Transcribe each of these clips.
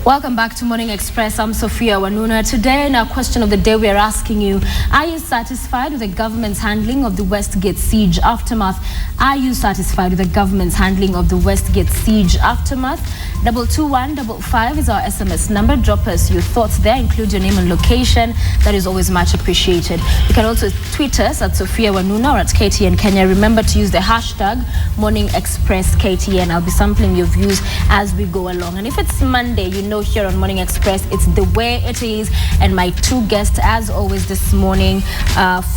Welcome back to Morning Express. I'm Sophia Wanuna. Today, in our question of the day, we are asking you, are you satisfied with the government's handling of the Westgate siege aftermath? Are you satisfied with the government's handling of the Westgate siege aftermath? 22155 is our SMS number. Drop us your thoughts there. Include your name and location. That is always much appreciated. You can also tweet us at Sophia Wanuna or at KTN Kenya. Remember to use the hashtag Morning Express KTN. I'll be sampling your views as we go along. And if it's Monday, you know here on Morning Express, it's the way it is. And my two guests, as always this morning,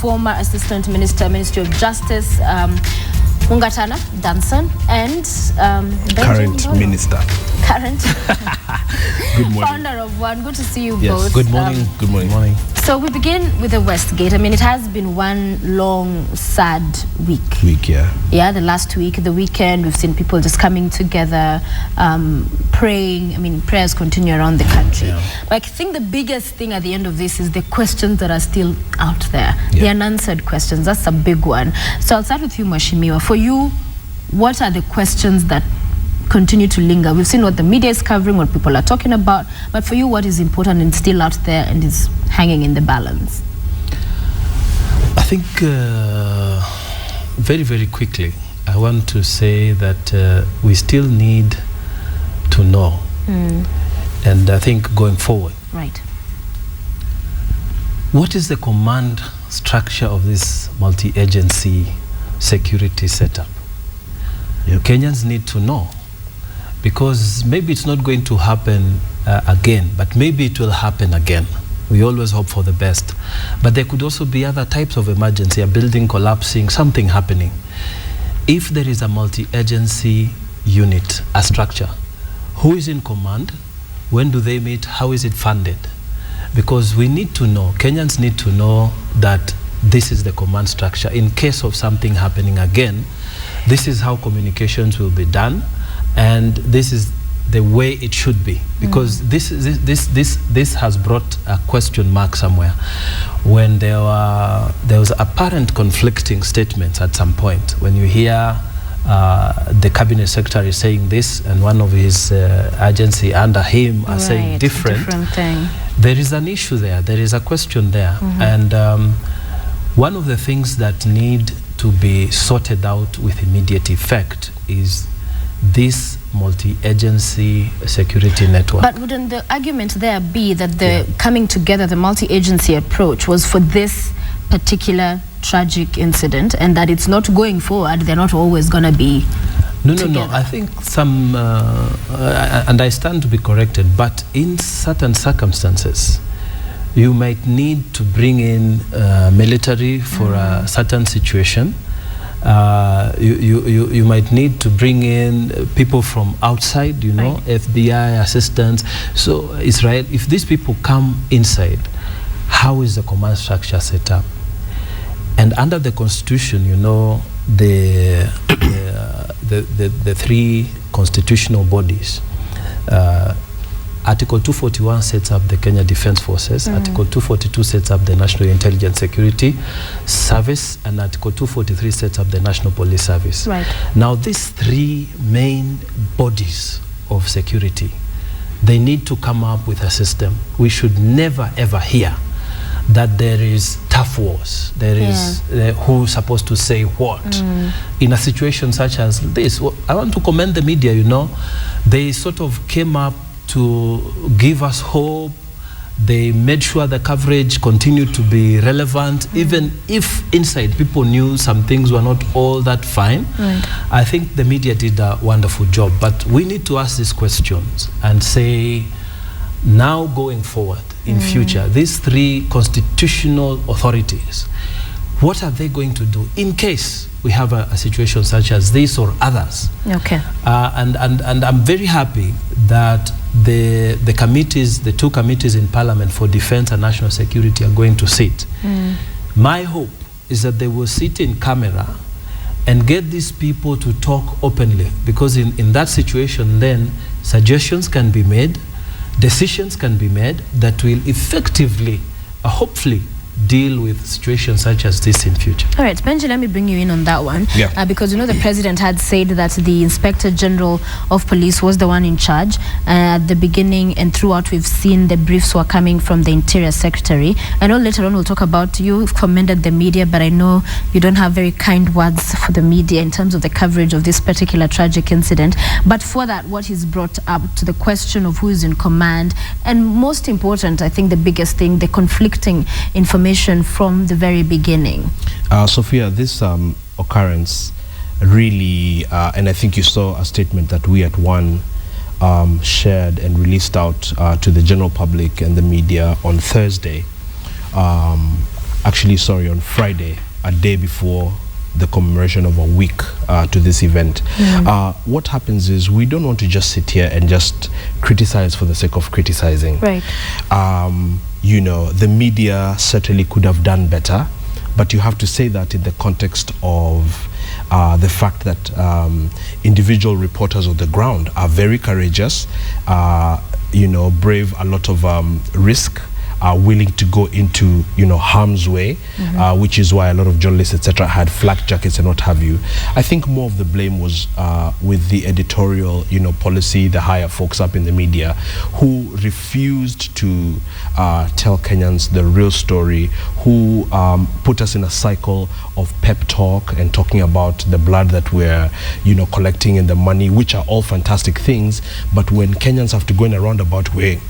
former Assistant Minister, Ministry of Justice, Mungatana Danson, and current minister. Current. Good morning. Founder of One. Good to see you yes. both. Good morning. Good morning. So we begin with the Westgate. I mean, it has been one long, sad week. Yeah, the last week, the weekend, we've seen people just coming together, praying. I mean, prayers continue around the country. Yeah. But I think the biggest thing at the end of this is the questions that are still out there. Yeah. The unanswered questions. That's a big one. So I'll start with you, Mweshimiwa. For you, what are the questions that continue to linger? We've seen what the media is covering, what people are talking about, but for you, what is important and still out there and is hanging in the balance? I think very, very quickly, I want to say that we still need to know. And I think going forward, right, what is the command structure of this multi-agency security setup? Yep. Kenyans need to know, because maybe it's not going to happen again, but maybe it will happen again. We always hope for the best. But there could also be other types of emergency, a building collapsing, something happening. If there is a multi-agency unit, a structure, who is in command? When do they meet? How is it funded? Because we need to know, Kenyans need to know that this is the command structure. In case of something happening again, this is how communications will be done, and this is the way it should be. Because this has brought a question mark somewhere when there was apparent conflicting statements at some point. When you hear the cabinet secretary saying this and one of his agency under him are saying different thing. There is an issue there. There is a question there. And one of the things that need to be sorted out with immediate effect is this multi-agency security network. But wouldn't the argument there be that the coming together, the multi-agency approach was for this particular tragic incident, and that it's not going forward, they're not always going to be together? No. I think some, and I stand to be corrected, but in certain circumstances, you might need to bring in military for a certain situation. You might need to bring in people from outside, you know, right. FBI assistants. So Israel, if these people come inside, how is the command structure set up? And under the Constitution, you know, the three constitutional bodies. Article 241 sets up the Kenya Defense Forces, Article 242 sets up the National Intelligence Security Service, and Article 243 sets up the National Police Service. Right. Now, these three main bodies of security, they need to come up with a system. We should never, ever hear that there is tough wars. There is who's supposed to say what. In a situation such as this, well, I want to commend the media, you know. They sort of came up to give us hope. They made sure the coverage continued to be relevant, even if inside people knew some things were not all that fine. Right. I think the media did a wonderful job, but we need to ask these questions and say, now going forward in future, these three constitutional authorities, what are they going to do in case we have a situation such as this or others? Okay. And I'm very happy that the committees, the two committees in Parliament for Defense and National Security are going to sit. My hope is that they will sit in camera and get these people to talk openly, because in that situation then suggestions can be made, decisions can be made that will effectively, hopefully, deal with situations such as this in future. All right, Benji, let me bring you in on that one. Yeah. Because you know the president had said that the Inspector General of Police was the one in charge. At the beginning and throughout, we've seen the briefs were coming from the Interior Secretary. I know later on we'll talk about you commended the media, but I know you don't have very kind words for the media in terms of the coverage of this particular tragic incident. But for that, what he's brought up to the question of who is in command, and most important, I think the biggest thing, the conflicting information from the very beginning. Sophia, this occurrence really, and I think you saw a statement that we at One shared and released out to the general public and the media on Thursday. Actually, sorry, on Friday, a day before the commemoration of a week to this event. What happens is we don't want to just sit here and just criticize for the sake of criticizing. Right. You know, the media certainly could have done better, but you have to say that in the context of the fact that individual reporters on the ground are very courageous, you know, brave a lot of risk, are willing to go into, you know, harm's way, which is why a lot of journalists, etc., had flak jackets and what have you. I think more of the blame was with the editorial, you know, policy, the higher folks up in the media who refused to tell Kenyans the real story, who put us in a cycle of pep talk and talking about the blood that we're, you know, collecting and the money, which are all fantastic things. But when Kenyans have to go in a roundabout way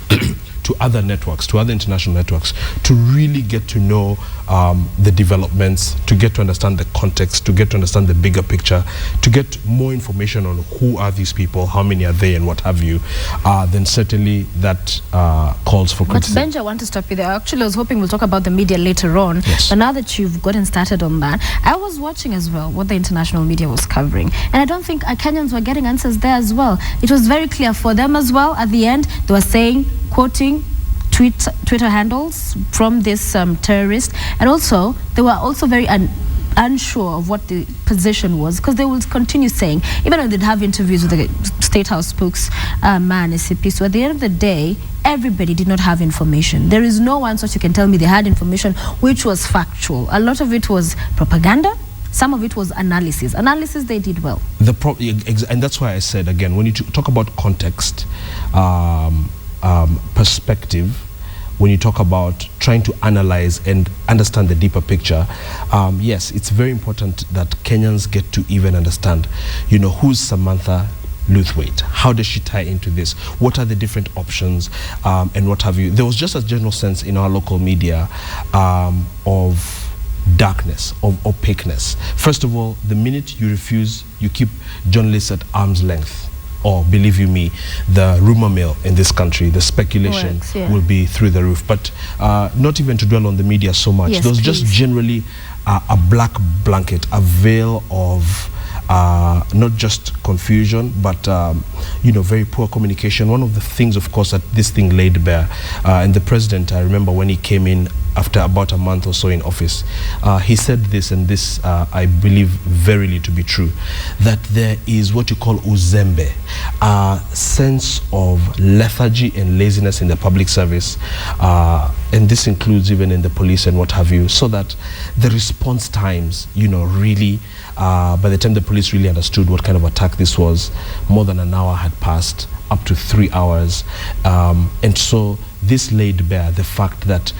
to other networks, to other international networks, to really get to know the developments, to get to understand the context, to get to understand the bigger picture, to get more information on who are these people, how many are they, and what have you, then certainly that calls for criticism. But Benji, I want to stop you there. Actually, I was hoping we'll talk about the media later on. Yes. But now that you've gotten started on that, I was watching as well what the international media was covering. And I don't think Kenyans were getting answers there as well. It was very clear for them as well. At the end, they were saying, quoting Twitter handles from this terrorist. And also, they were also very unsure of what the position was, because they would continue saying, even when they'd have interviews with the State House spokesman, SCP. So at the end of the day, everybody did not have information. There is no one source you can tell me they had information which was factual. A lot of it was propaganda. Some of it was analysis. Analysis, they did well. And that's why I said, again, when you talk about context, perspective, when you talk about trying to analyze and understand the deeper picture, yes, it's very important that Kenyans get to even understand, you know, who's Samantha Luthwaite? How does she tie into this? What are the different options, and what have you? There was just a general sense in our local media of darkness, of opaqueness. First of all, the minute you refuse, you keep journalists at arm's length. Or, believe you me, the rumor mill in this country, the speculation will be through the roof. But not even to dwell on the media so much. Yes, there was just generally a black blanket, a veil of not just confusion, but you know, very poor communication. One of the things, of course, that this thing laid bare, and the president, I remember when he came in after about a month or so in office, he said this, and this I believe verily to be true, that there is what you call uzembe, a sense of lethargy and laziness in the public service, and this includes even in the police and what have you, so that the response times, you know, really, by the time the police really understood what kind of attack this was, more than an hour had passed, up to 3 hours, and so this laid bare the fact that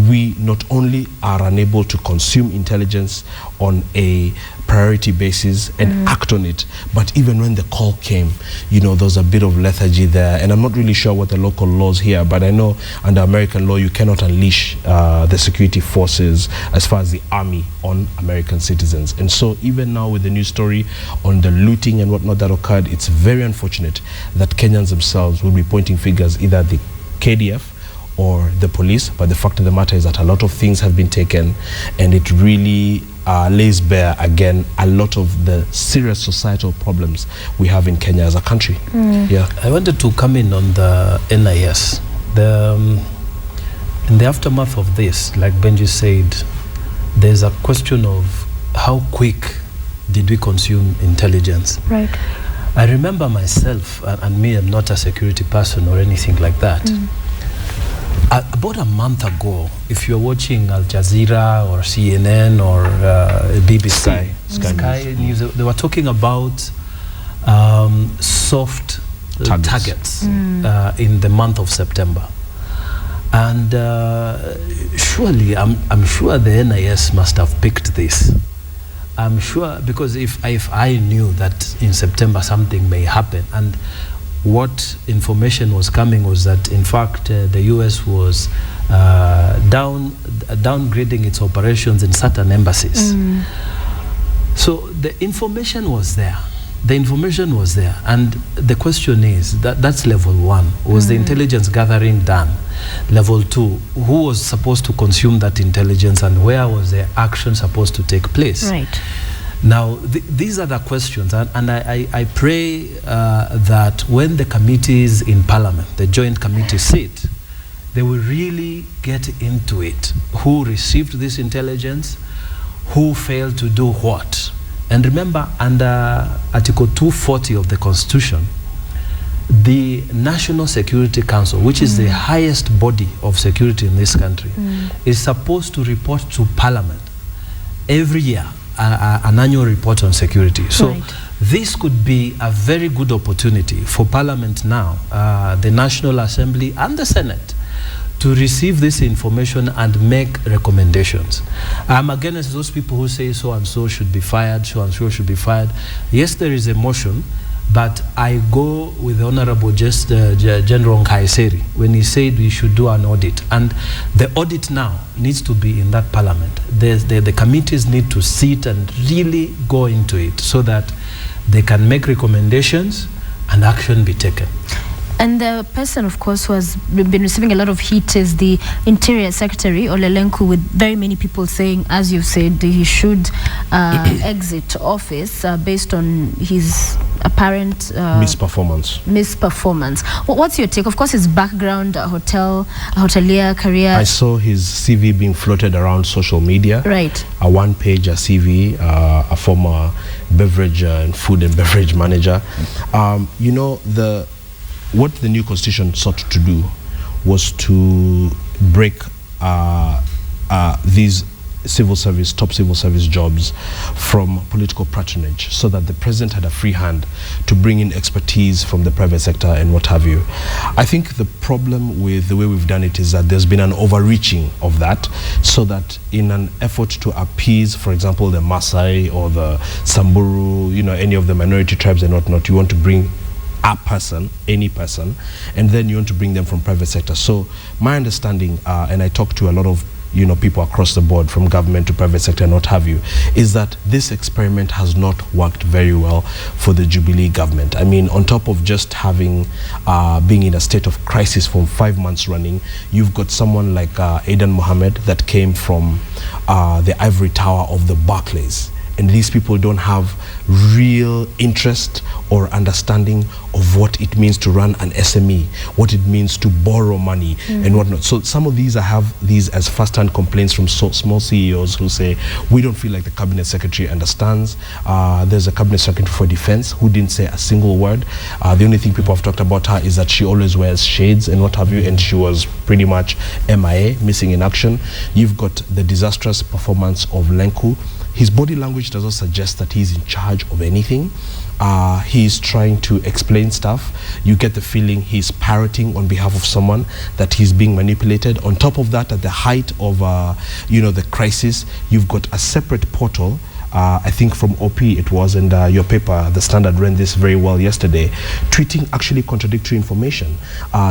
we not only are unable to consume intelligence on a priority basis and act on it, but even when the call came, you know, there's a bit of lethargy there. And I'm not really sure what the local laws here, but I know under American law you cannot unleash the security forces as far as the army on American citizens. And so even now with the news story on the looting and whatnot that occurred, it's very unfortunate that Kenyans themselves will be pointing fingers either at the KDF or the police, but the fact of the matter is that a lot of things have been taken, and it really lays bare again a lot of the serious societal problems we have in Kenya as a country. Yeah, I wanted to come in on the NIS. In the aftermath of this, like Benji said, there's a question of how quick did we consume intelligence. Right. I remember myself, and me, I'm not a security person or anything like that. About a month ago, if you're watching Al Jazeera or CNN or BBC, Sky News, they were talking about soft targets in the month of September. And surely, I'm sure the NIS must have picked this. I'm sure, because if I knew that in September something may happen, and what information was coming was that, in fact, the US was downgrading its operations in certain embassies. So the information was there. The information was there. And the question is, that's level one. Was the intelligence gathering done? Level two, who was supposed to consume that intelligence, and where was the action supposed to take place? Right. Now, these are the questions, and I pray that when the committees in Parliament, the joint committees sit, they will really get into it. Who received this intelligence? Who failed to do what? And remember, under Article 240 of the Constitution, the National Security Council, which is the highest body of security in this country, is supposed to report to Parliament every year, an annual report on security. So this could be a very good opportunity for Parliament now, the National Assembly and the Senate, to receive this information and make recommendations. I'm against those people who say so and so should be fired, so and so should be fired. Yes, there is a motion, but I go with the Honorable General Nkaiseri when he said we should do an audit. And the audit now needs to be in that Parliament. The committees need to sit and really go into it so that they can make recommendations and action be taken. And the person, of course, who has been receiving a lot of heat is the Interior Secretary, Olelenku, with very many people saying, as you've said, he should exit office based on his apparent misperformance. What's your take? Of course, his background, hotelier career. I saw his CV being floated around social media. Right. A one-page CV, a former beverage and food and beverage manager. You know, what the new constitution sought to do was to break these top civil service jobs from political patronage, so that the president had a free hand to bring in expertise from the private sector and what have you. I think the problem with the way we've done it is that there's been an overreaching of that, so that in an effort to appease, for example, the Maasai or the Samburu, you know, any of the minority tribes and whatnot, you want to bring a person, any person, and then you want to bring them from private sector. So my understanding, and I talk to a lot of people across the board, from government to private sector and what have you, is that this experiment has not worked very well for the Jubilee government. I mean, on top of just having being in a state of crisis for 5 months running, you've got someone like Aidan Mohammed that came from the ivory tower of the Barclays. And these people don't have real interest or understanding of what it means to run an SME, what it means to borrow money and whatnot. So some of these, I have these as first-hand complaints from small CEOs who say, we don't feel like the cabinet secretary understands. There's a cabinet secretary for defense who didn't say a single word. The only thing people have talked about her is that she always wears shades and what have you, and she was pretty much MIA, missing in action. You've got the disastrous performance of Lenku. His body language doesn't suggest that he's in charge of anything. He's trying to explain stuff. You get the feeling he's parroting on behalf of someone, that he's being manipulated. On top of that, at the height of the crisis, you've got a separate portal, I think from OP it was, and your paper, The Standard, ran this very well yesterday, tweeting actually contradictory information.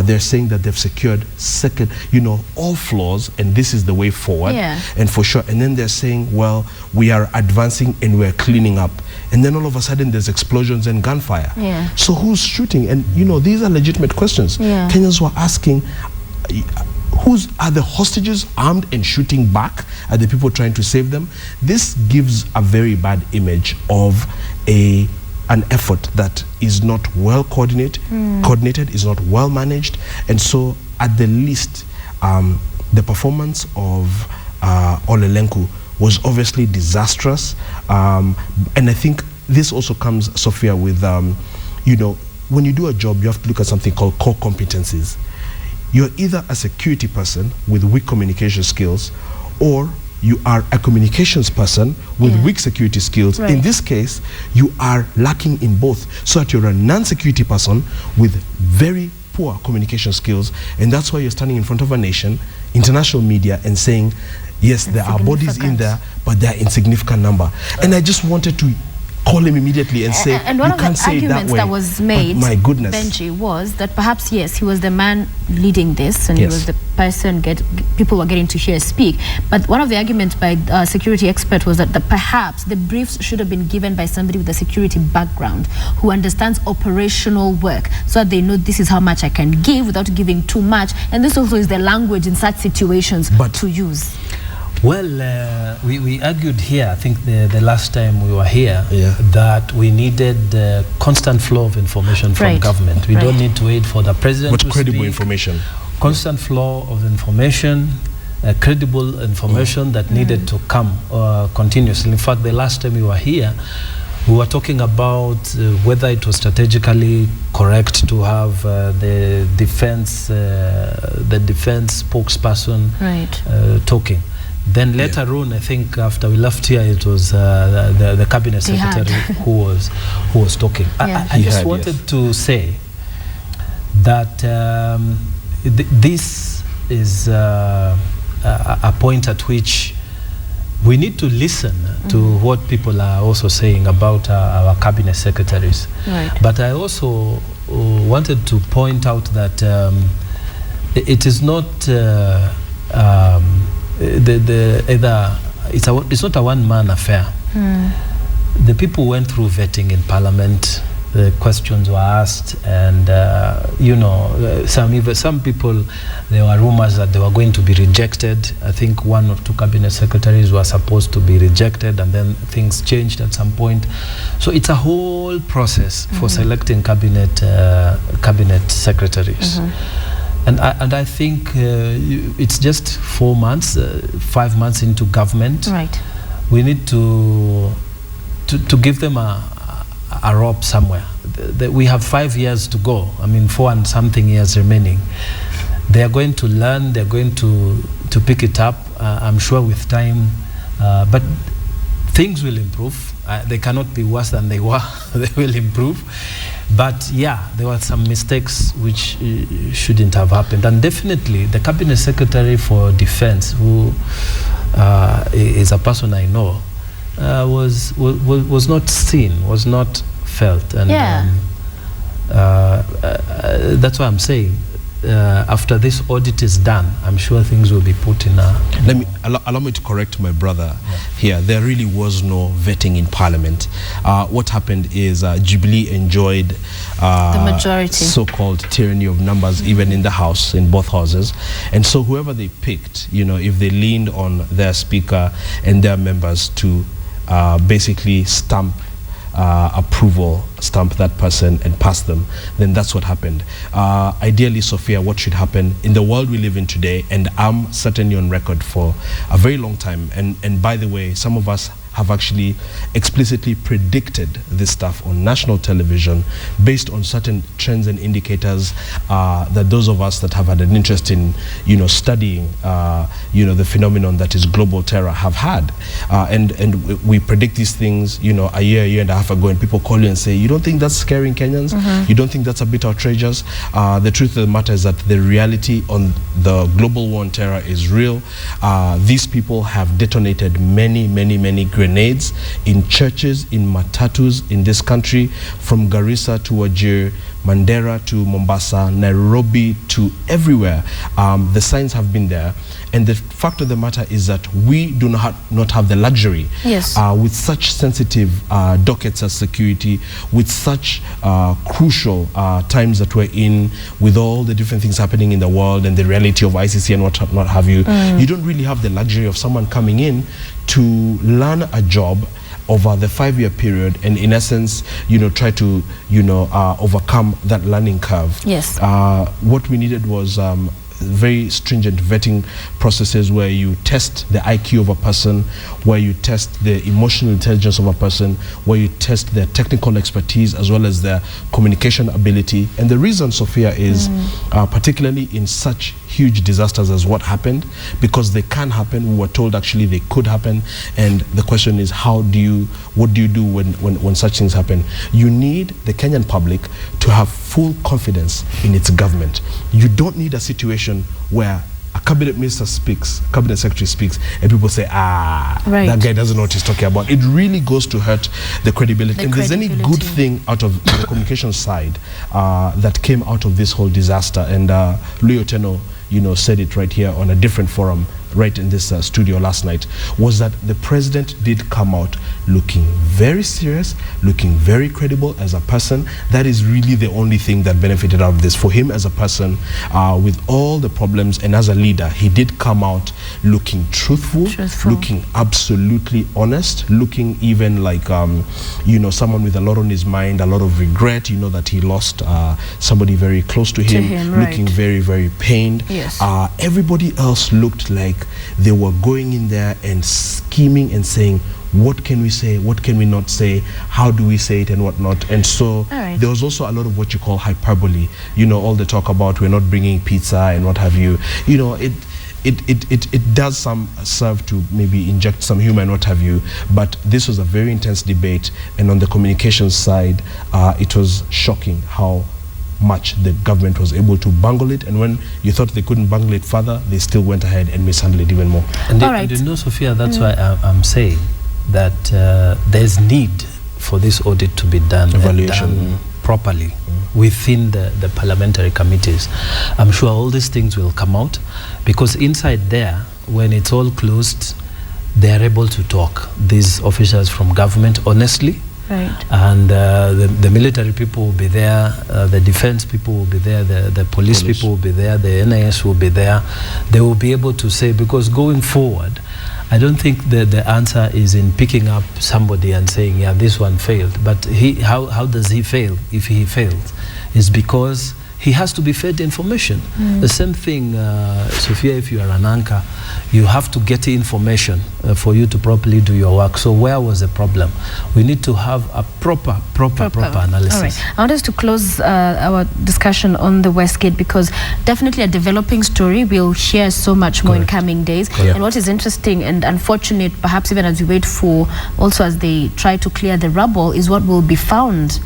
They're saying that they've secured all floors, and this is the way forward, and for sure. And then they're saying, well, we are advancing and we're cleaning up. And then all of a sudden there's explosions and gunfire. So who's shooting? And these are legitimate questions. Kenyans were asking, are the hostages armed and shooting back at the people trying to save them? This gives a very bad image of an effort that is not well coordinated, is not well managed. And so at the least, the performance of Olelenku was obviously disastrous. And I think this also comes, Sophia, with, when you do a job, you have to look at something called core competencies. you're either a security person with weak communication skills, or you are a communications person with weak security skills. Right. In this case, you are lacking in both, so that you're a non-security person with very poor communication skills, and that's why you're standing in front of a nation, international media, and saying, yes, there are bodies in there, but they're insignificant number. And I just wanted to call him immediately and say, and one you of can't the say it that arguments way. that was made, my goodness, Benji, was that perhaps, yes, he was the man leading this, and Yes. he was the person people were getting to hear speak. But one of the arguments by security expert was that perhaps the briefs should have been given by somebody with a security background who understands operational work, so that they know this is how much I can give without giving too much. And this also is the language in such situations to use. Well, we argued here, I think the last time we were here, that we needed constant flow of information from government. We don't need to wait for the president to credible speak. information. Constant flow of information, credible information that needed to come continuously. In fact, the last time we were here, we were talking about whether it was strategically correct to have the defense spokesperson talking. Then later on, I think after we left here, it was the cabinet secretary who was talking. I just wanted to say that this is a point at which we need to listen to what people are also saying about our cabinet secretaries. But I also wanted to point out that it is not it's not a one-man affair. The people went through vetting in Parliament. The questions were asked, and some people, there were rumors that they were going to be rejected. I think 1 or 2 cabinet secretaries were supposed to be rejected, and then things changed at some point. So it's a whole process for selecting cabinet secretaries. And I think it's just 4 months, 5 months into government. We need to give them a rope somewhere. We have 5 years to go. I mean, 4 and something years remaining. They are going to learn. They're going to pick it up. I'm sure with time, but things will improve. They cannot be worse than they were. They will improve. But yeah, there were some mistakes which shouldn't have happened. And definitely the Cabinet Secretary for Defense, who is a person I know, was not seen, was not felt. And that's why I'm saying, after this audit is done, I'm sure things will be put in a... Allow me to correct my brother here. There really was no vetting in Parliament. What happened is Jubilee enjoyed the majority, so-called tyranny of numbers, even in the House, in both houses. And so whoever they picked, if they leaned on their speaker and their members to basically stamp approval, stamp that person and pass them, then that's what happened. Ideally, Sophia, what should happen in the world we live in today, and I'm certainly on record for a very long time, and by the way, some of us have actually explicitly predicted this stuff on national television based on certain trends and indicators that those of us that have had an interest in, studying, the phenomenon that is global terror have had. And we predict these things, a year and a half ago, and people call you and say, you don't think that's scaring Kenyans? You don't think that's a bit outrageous? The truth of the matter is that the reality on the global war on terror is real. These people have detonated many grenades in churches, in matatus in this country, from Garissa to Wajir, Mandera to Mombasa, Nairobi to everywhere. The signs have been there. And the fact of the matter is that we do not have the luxury, with such sensitive dockets as security, with such crucial times that we're in, with all the different things happening in the world and the reality of ICC and what have you. You don't really have the luxury of someone coming in to learn a job over the 5-year period and in essence, try to, overcome that learning curve. What we needed was very stringent vetting processes where you test the IQ of a person, where you test the emotional intelligence of a person, where you test their technical expertise as well as their communication ability. And the reason, Sophia, is particularly in such huge disasters as what happened, because they can happen. We were told actually they could happen, and the question is, what do you do when such things happen? You need the Kenyan public to have full confidence in its government. You don't need a situation where a cabinet minister speaks, cabinet secretary speaks, and people say, that guy doesn't know what he's talking about. It really goes to hurt the credibility. And there's any good thing out of the communication side that came out of this whole disaster, and Louis Oteno, said it right here on a different forum, right in this studio last night, was that the president did come out looking very serious, looking very credible as a person. That is really the only thing that benefited out of this. For him as a person, with all the problems, and as a leader, he did come out looking truthful. Looking absolutely honest, looking even like, someone with a lot on his mind, a lot of regret, that he lost somebody very close to him, looking very, very pained. Yes. Everybody else looked like they were going in there and scheming and saying, what can we say, what can we not say, how do we say it and whatnot. And so there was also a lot of what you call hyperbole, all the talk about we're not bringing pizza and what have you. It does serve to maybe inject some humor and what have you, but this was a very intense debate, and on the communications side, it was shocking how much the government was able to bungle it, and when you thought they couldn't bungle it further, they still went ahead and mishandled it even more. And Sophia, that's why I'm saying that there's need for this audit to be done, evaluation properly within the parliamentary committees. I'm sure all these things will come out, because inside there, when it's all closed, they are able to talk, these officials from government, honestly. And the military people will be there, the defense people will be there, the police people will be there, the NIS will be there. They will be able to say, because going forward, I don't think that the answer is in picking up somebody and saying, yeah, this one failed. But how does he fail if he failed? It's because he has to be fed information. The same thing, Sophia, if you are an anchor, you have to get information for you to properly do your work. So where was the problem? We need to have a proper analysis. All right. I want us to close our discussion on the Westgate, because definitely a developing story. We'll hear so much more in coming days. And what is interesting and unfortunate, perhaps even as we wait for, also as they try to clear the rubble, is what will be found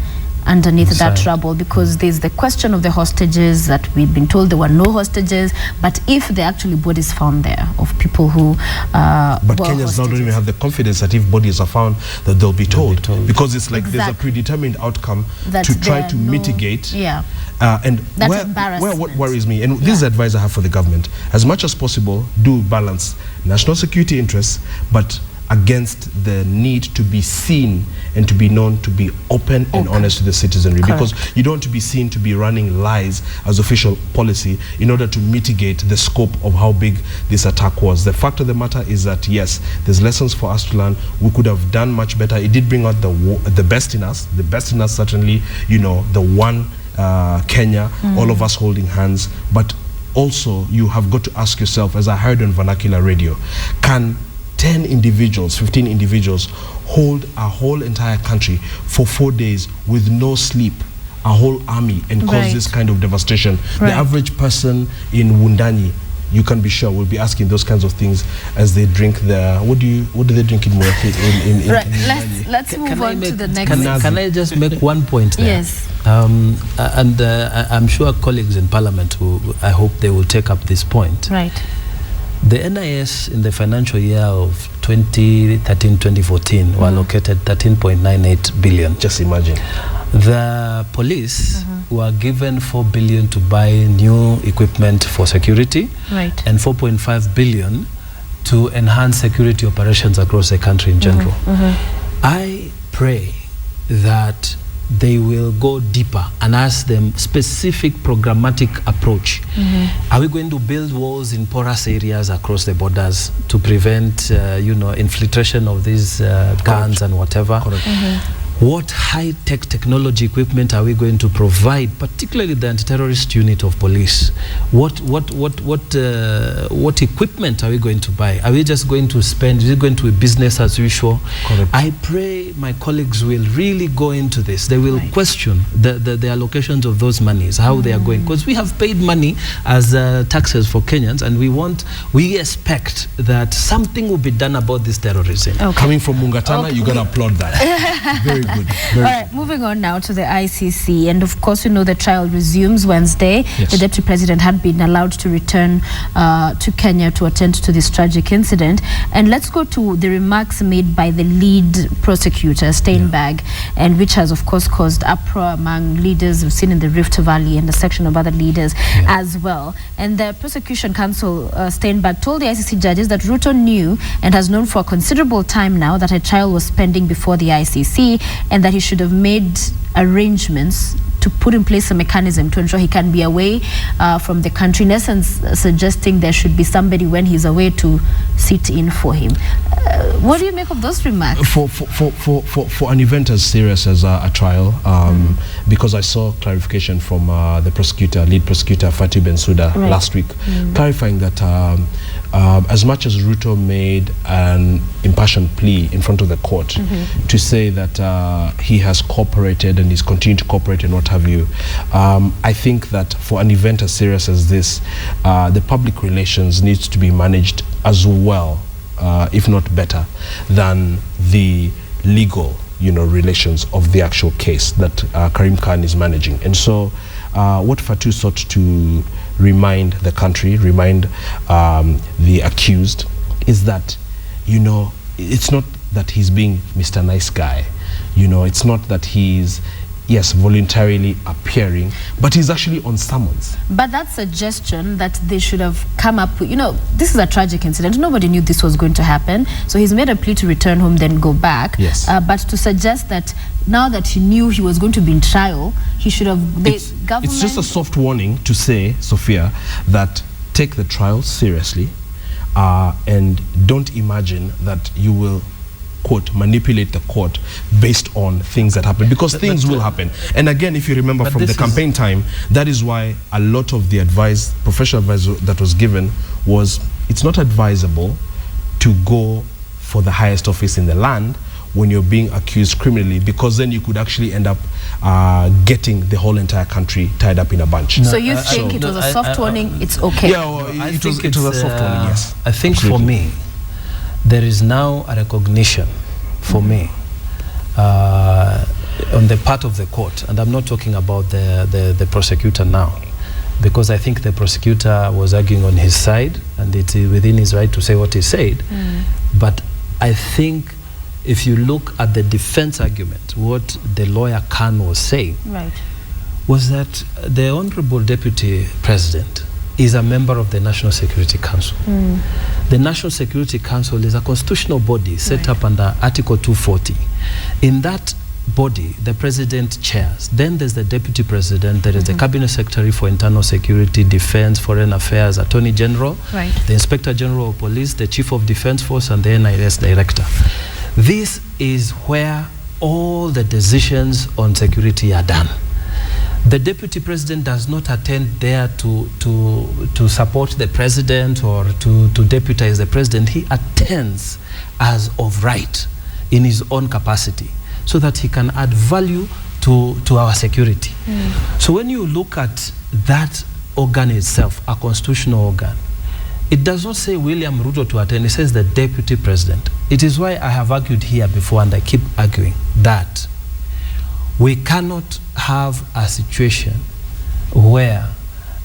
underneath that rubble, because there's the question of the hostages, that we've been told there were no hostages, but if there are actually bodies found there of people who but Kenyans now don't even have the confidence that if bodies are found, that they'll be told, because it's like there's a predetermined outcome to try to mitigate. And what worries me, and this is the advice I have for the government, as much as possible, do balance national security interests, but against the need to be seen and to be known to be open and honest to the citizenry. Because you don't want to be seen to be running lies as official policy in order to mitigate the scope of how big this attack was. The fact of the matter is that, yes, there's lessons for us to learn. We could have done much better. It did bring out the best in us. The best in us, certainly, the one Kenya, all of us holding hands. But also, you have got to ask yourself, as I heard on vernacular radio, can 10 individuals, 15 individuals hold a whole entire country for 4 days with no sleep, a whole army, and cause this kind of devastation? The average person in Wundanyi, you can be sure, will be asking those kinds of things as they drink the, what do they drink in Muraki? Let's move on to the next. Can I just make one point there? Yes. I'm sure colleagues in Parliament, I hope they will take up this point. The NIS in the financial year of 2013-2014 were allocated 13.98 billion. Just imagine. The police were given 4 billion to buy new equipment for security, and 4.5 billion to enhance security operations across the country in general. I pray that they will go deeper and ask them specific programmatic approach. Are we going to build walls in porous areas across the borders to prevent infiltration of these guns and whatever? what high-tech technology equipment are we going to provide, particularly the anti-terrorist unit of police? What equipment are we going to buy? Are we just going to spend? Is it going to be business as usual? Correct. I pray my colleagues will really go into this. They will question the allocations of those monies, how they are going, because we have paid money as taxes for Kenyans, and we expect that something will be done about this terrorism. Okay. Coming from Mungatana, you got to applaud that. Very good. Very All right, moving on now to the ICC. And of course, we know the trial resumes Wednesday. Yes. The deputy president had been allowed to return to Kenya to attend to this tragic incident. And let's go to the remarks made by the lead prosecutor, Steinberg, and which has, of course, caused uproar among leaders we've seen in the Rift Valley and a section of other leaders as well. And the prosecution counsel, Steinberg, told the ICC judges that Ruto knew and has known for a considerable time now that a trial was pending before the ICC, and that he should have made arrangements to put in place a mechanism to ensure he can be away from the country, in essence suggesting there should be somebody when he's away to sit in for him. What do you make of those remarks? For an event as serious as a trial, because I saw clarification from the prosecutor, lead prosecutor Fatih Bensouda last week, clarifying that as much as Ruto made an impassioned plea in front of the court to say that he has cooperated and he's continued to cooperate and what have you, I think that for an event as serious as this, the public relations needs to be managed as well, if not better, than the legal relations of the actual case that Karim Khan is managing. And so what Fatu sought to remind the country, remind the accused, is that, it's not that he's being Mr. Nice Guy. It's not that he's, yes, voluntarily appearing, but he's actually on summons. But that suggestion that they should have come up with, this is a tragic incident. Nobody knew this was going to happen. So he's made a plea to return home, then go back. Yes. But to suggest that now that he knew he was going to be in trial, he should have... It's just a soft warning to say, Sophia, that take the trial seriously and don't imagine that you will, quote, manipulate the court based on things that happen, because things will happen. And again, if you remember from the campaign time, that is why a lot of the advice, professional advice that was given was, it's not advisable to go for the highest office in the land when you're being accused criminally, because then you could actually end up getting the whole entire country tied up in a bunch. So you think it was a soft warning, it's okay? Yeah, well, it was a soft warning, yes. I think for me, there is now a recognition for me on the part of the court, and I'm not talking about the prosecutor now, because I think the prosecutor was arguing on his side, and it's within his right to say what he said. But I think if you look at the defense argument, what the lawyer Khan was saying was that the Honorable Deputy President is a member of the National Security Council. The National Security Council is a constitutional body set up under Article 240. In that body, the President chairs. Then there's the Deputy President, there is the Cabinet Secretary for Internal Security, Defense, Foreign Affairs, Attorney General, the Inspector General of Police, the Chief of Defense Force, and the NIS Director. This is where all the decisions on security are done. The Deputy President does not attend there to support the President or to deputize the President. He attends as of right in his own capacity so that he can add value to our security. So when you look at that organ itself, a constitutional organ, it does not say William Ruto to attend, it says the Deputy President. It is why I have argued here before, and I keep arguing, that we cannot have a situation where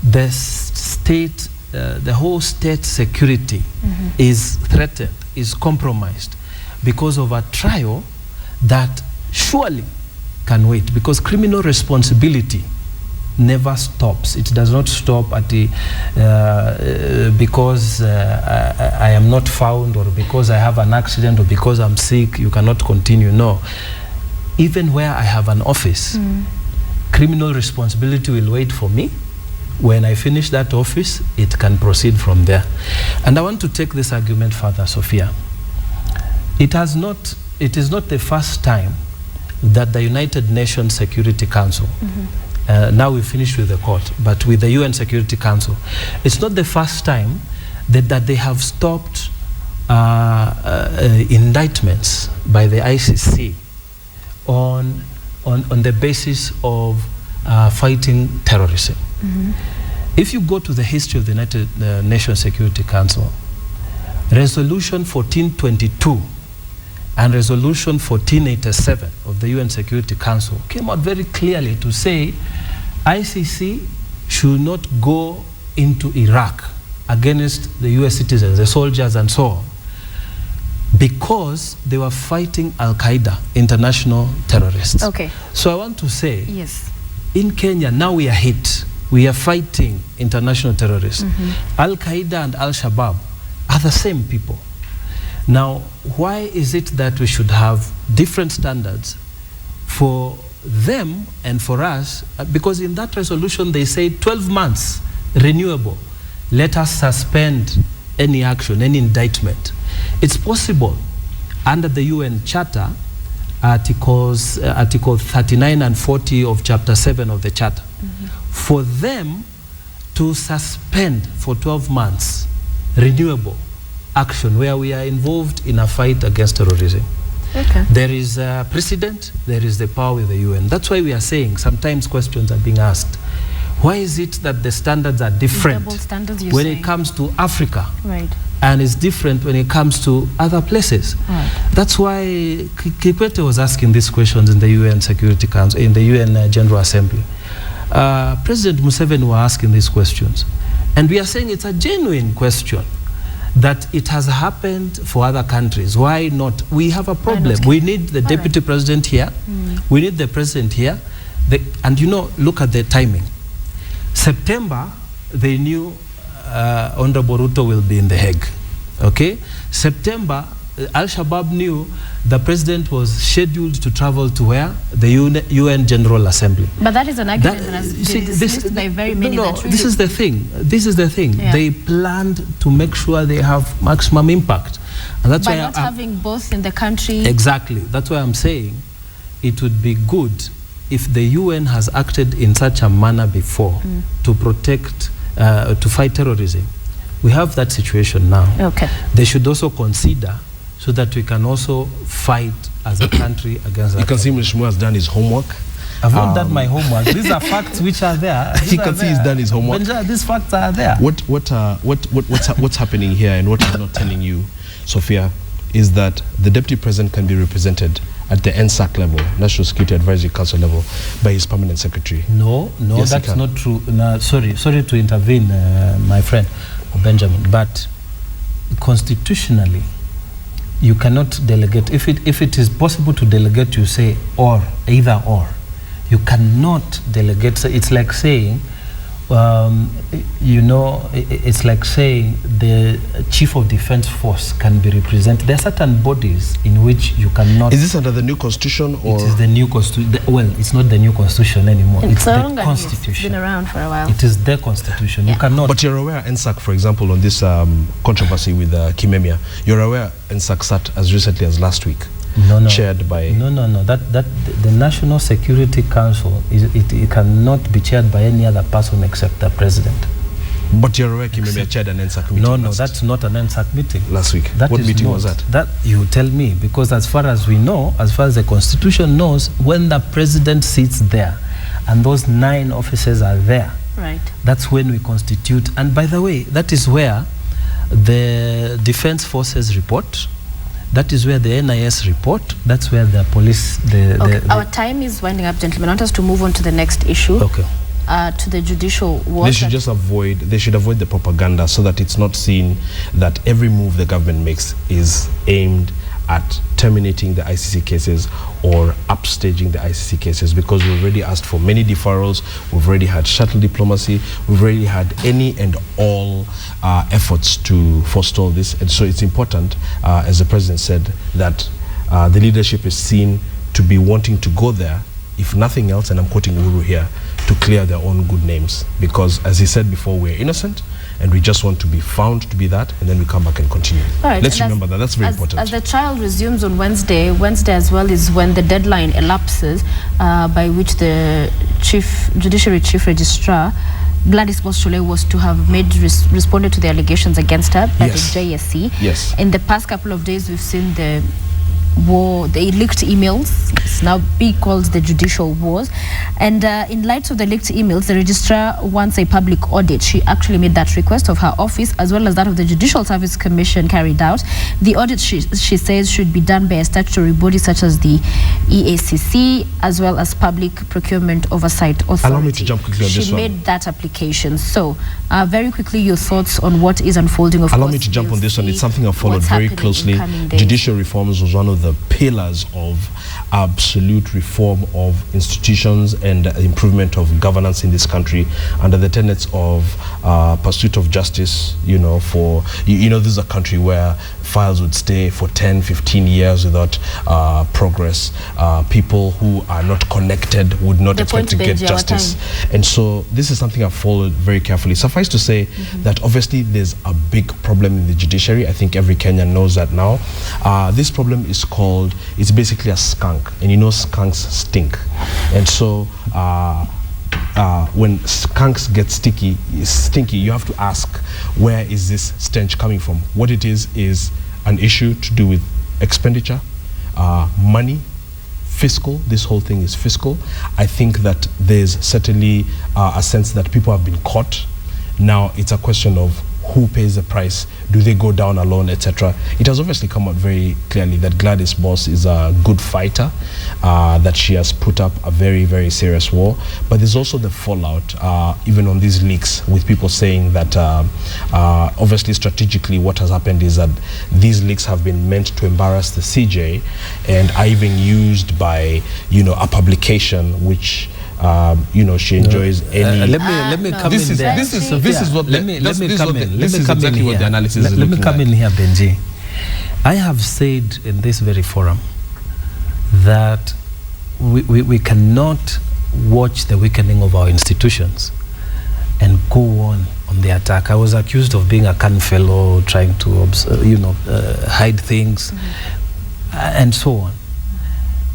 the state, the whole state security is threatened, is compromised because of a trial that surely can wait, because criminal responsibility never stops. It does not stop at the because I am not found, or because I have an accident, or because I'm sick, you cannot continue. No. Even where I have an office, criminal responsibility will wait for me. When I finish that office, it can proceed from there. And I want to take this argument further, Sophia. It is not the first time that the United Nations Security Council, now we finished with the court, but with the UN Security Council, it's not the first time that they have stopped indictments by the ICC on the basis of fighting terrorism. If you go to the history of the United Nations Security Council, Resolution 1422 and Resolution 1487 of the UN Security Council came out very clearly to say ICC should not go into Iraq against the US citizens, the soldiers and so on, because they were fighting Al-Qaeda, international terrorists. Okay. So I want to say, yes, in Kenya, now we are hit. We are fighting international terrorists. Al-Qaeda and Al-Shabaab are the same people. Now, why is it that we should have different standards for them and for us? Because in that resolution, they say 12 months, renewable. Let us suspend any action, any indictment. It's possible under the UN Charter, Article 39 and 40 of Chapter 7 of the Charter, for them to suspend for 12 months renewable action where we are involved in a fight against terrorism. Okay. There is a precedent, there is the power with the UN. That's why we are saying sometimes questions are being asked. Why is it that the standards are different double standards, when it comes to Africa? Right. And it's different when it comes to other places. Right. That's why Kikwete was asking these questions in the UN Security Council, in the UN General Assembly. President Museveni was asking these questions. And we are saying it's a genuine question, that it has happened for other countries. Why not? We have a problem. We need the deputy president here. We need the president here. And you know, look at the timing. September, they knew Honorable Ruto will be in The Hague. Okay? September, Al-Shabaab knew the president was scheduled to travel to where? The UN General Assembly. But that is an argument that has been dismissed by very many. No, this is the thing. This is the thing. Yeah. They planned to make sure they have maximum impact. And that's by why not having both in the country. Exactly. That's why I'm saying it would be good if the UN has acted in such a manner before to protect, to fight terrorism. We have that situation now. Okay. They should also consider so that we can also fight as a country against that. You can see Mr. has done his homework. I've not done my homework. These are facts which are there. You can see he's done his homework. These facts are there. What's happening here, and what I'm not telling you, Sophia, is that the deputy president can be represented at the NSAC level, National Security Advisory Council level, by his permanent secretary. No, yes, that's not true. No, sorry to intervene, my friend Benjamin, but constitutionally, you cannot delegate. If it is possible to delegate, you say or, either or. You cannot delegate. So it's like saying, you know, it's like saying the chief of defense force can be represented. There are certain bodies in which you cannot. Is this under the new constitution, or? It is the new constitution. Well, it's not the new constitution anymore. It's the constitution. It's been around for a while. It is the constitution. Yeah. You cannot. But you're aware, NSAC, for example, on this controversy with Kimemia, you're aware NSAC sat as recently as last week. No. Chaired by... No. That the National Security Council, it cannot be chaired by any other person except the president. But you're aware Kimemia chaired an NSAC meeting? No, that's not an NSAC meeting. Last week. What meeting was that? That you tell me, because as far as we know, as far as the Constitution knows, when the president sits there and those 9 officers are there, right, that's when we constitute. And by the way, that is where the Defense Forces report, that is where the NIS report, that's where the police... Our time is winding up, gentlemen. I want us to move on to the next issue. Okay. To the judicial work. They should just avoid the propaganda, so that it's not seen that every move the government makes is aimed at terminating the ICC cases or upstaging the ICC cases, because we've already asked for many deferrals, we've already had shuttle diplomacy, we've already had any and all efforts to forestall this. And so it's important, as the president said, that the leadership is seen to be wanting to go there if nothing else, and I'm quoting Uhuru here, to clear their own good names. Because, as he said before, we're innocent, and we just want to be found to be that, and then we come back and continue. Right, let's remember that. That's very important. As the trial resumes on Wednesday as well is when the deadline elapses by which the Judiciary Chief Registrar Gladys Boschole was to have responded to the allegations against her by the JSC. Yes. In the past couple of days, we've seen the leaked emails. It's now being called the judicial wars. And in light of the leaked emails, the registrar wants a public audit. She actually made that request of her office, as well as that of the Judicial Service Commission carried out. The audit, she says, should be done by a statutory body such as the EACC, as well as Public Procurement Oversight Authority. Allow me to jump quickly on this one. She made that application. So, very quickly, your thoughts on what is unfolding. Allow me to jump on this one. It's something I've followed very closely. Judicial reforms was one of the pillars of absolute reform of institutions and improvement of governance in this country under the tenets of pursuit of justice. You know, this is a country where files would stay for 10, 15 years without progress. People who are not connected would not expect to get justice. And so this is something I've followed very carefully. Suffice to say that obviously there's a big problem in the judiciary. I think every Kenyan knows that now. This problem is called, it's basically a skunk. And you know skunks stink. And so when skunks get stinky, you have to ask, where is this stench coming from? What it is an issue to do with expenditure, money, fiscal. This whole thing is fiscal. I think that there's certainly a sense that people have been caught. Now it's a question of who pays the price, do they go down alone, etc. It has obviously come out very clearly that Gladys Boss is a good fighter, that she has put up a very, very serious war. But there's also the fallout, even on these leaks, with people saying that obviously strategically what has happened is that these leaks have been meant to embarrass the CJ and are even used by, a publication which she enjoys any. Let me come in there. This is what the analysis is Let me come like. in here, Benji. I have said in this very forum that we cannot watch the weakening of our institutions and go on the attack. I was accused of being a can fellow, trying to hide things, and so on.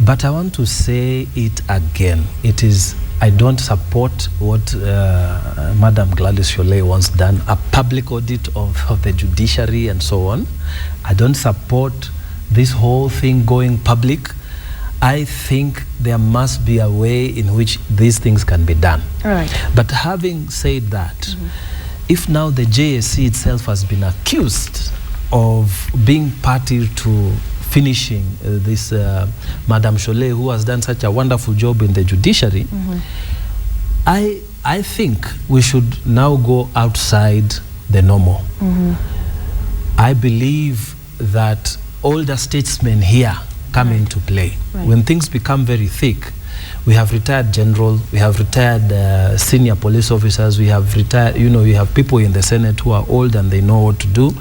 But I want to say it again. I don't support what Madam Gladys Sholay wants done, a public audit of the judiciary and so on. I don't support this whole thing going public. I think there must be a way in which these things can be done. Right. But having said that, if now the JSC itself has been accused of being party to finishing this Madam Sholay, who has done such a wonderful job in the judiciary, I think we should now go outside the normal. I believe that older statesmen here come into play. When things become very thick, we have retired general, we have retired senior police officers, we have retired, we have people in the Senate who are old and they know what to do.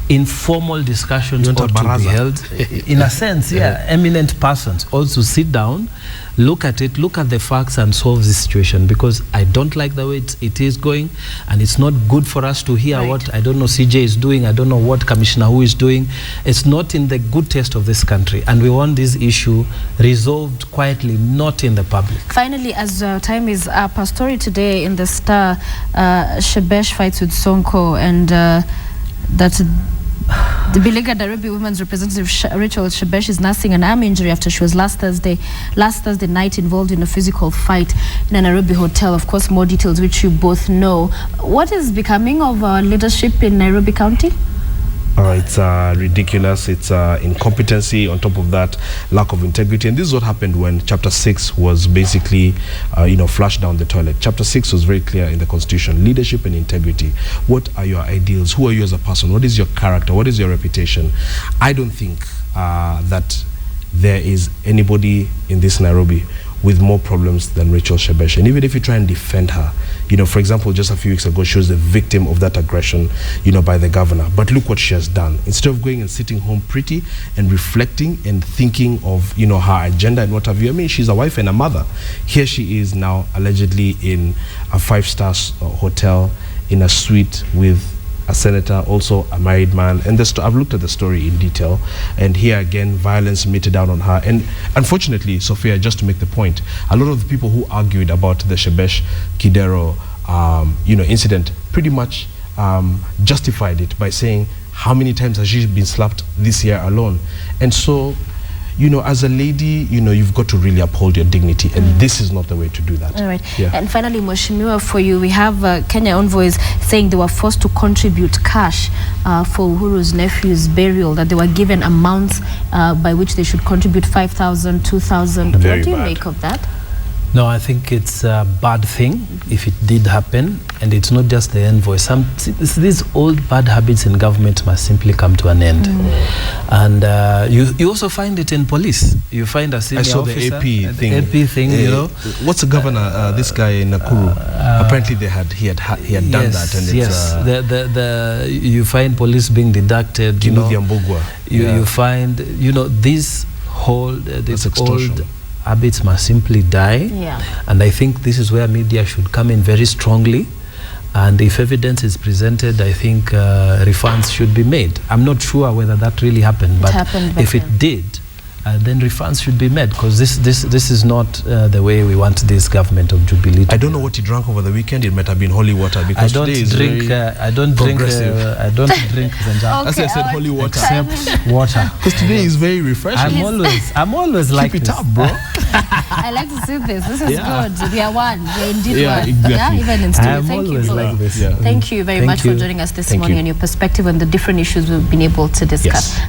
Informal discussions ought to be held. In a sense, eminent persons also sit down, look at it, look at the facts and solve the situation, because I don't like the way it is going, and it's not good for us to hear what, I don't know, CJ is doing, I don't know what Commissioner who is doing. It's not in the good taste of this country, and we want this issue resolved quietly, not in the public. Finally, as time is up, our story today in the Star, Shebesh fights with Sonko, and that the beleaguered Nairobi women's representative Rachel Shebesh is nursing an arm injury after she was last Thursday night involved in a physical fight in a Nairobi hotel. Of course, more details which you both know. What is becoming of leadership in Nairobi County? It's ridiculous. It's incompetency. On top of that, lack of integrity. And this is what happened when Chapter 6 was basically, flushed down the toilet. Chapter 6 was very clear in the Constitution: leadership and integrity. What are your ideals? Who are you as a person? What is your character? What is your reputation? I don't think that there is anybody in this Nairobi with more problems than Rachel Shebesh. And even if you try and defend her, you know, for example, just a few weeks ago, she was the victim of that aggression, you know, by the governor. But look what she has done. Instead of going and sitting home pretty and reflecting and thinking of, you know, her agenda and what have you, I mean, she's a wife and a mother. Here she is now allegedly in a 5-star hotel in a suite with a senator, also a married man. And I've looked at the story in detail, and here again, violence meted out on her. And unfortunately, Sophia, just to make the point, a lot of the people who argued about the Shebesh Kidero you know, incident pretty much justified it by saying, how many times has she been slapped this year alone? And so, you know, as a lady, you know, you've got to really uphold your dignity, and this is not the way to do that. All right. Yeah. And finally, Mheshimiwa, for you, we have Kenya envoys saying they were forced to contribute cash for Uhuru's nephew's burial, that they were given amounts by which they should contribute 5,000, 2,000. What do you make of that? No, I think it's a bad thing if it did happen, and it's not just the envoy. These old bad habits in government must simply come to an end. And you also find it in police. You find a senior officer. I saw the AP thing. You know, what's the governor? This guy in Nakuru. Apparently, he had done that, and yes, you find police being deducted. You find, you know, this old habits must simply die. And I think this is where media should come in very strongly, and if evidence is presented, I think refunds should be made. I'm not sure whether that really happened, but if it did, then refunds should be made, because this is not the way we want this government of Jubilee to I don't know what he drank over the weekend. It might have been holy water, because I don't drink As I said, holy water. Except water. Because today is very refreshing. I'm always like Keep it this. up, bro. I like to see this. This is good. We are one. We are indeed one. Exactly. Yeah, even in studio. I'm always like this. Thank you very much for joining us this morning and your perspective on the different issues we've been able to discuss.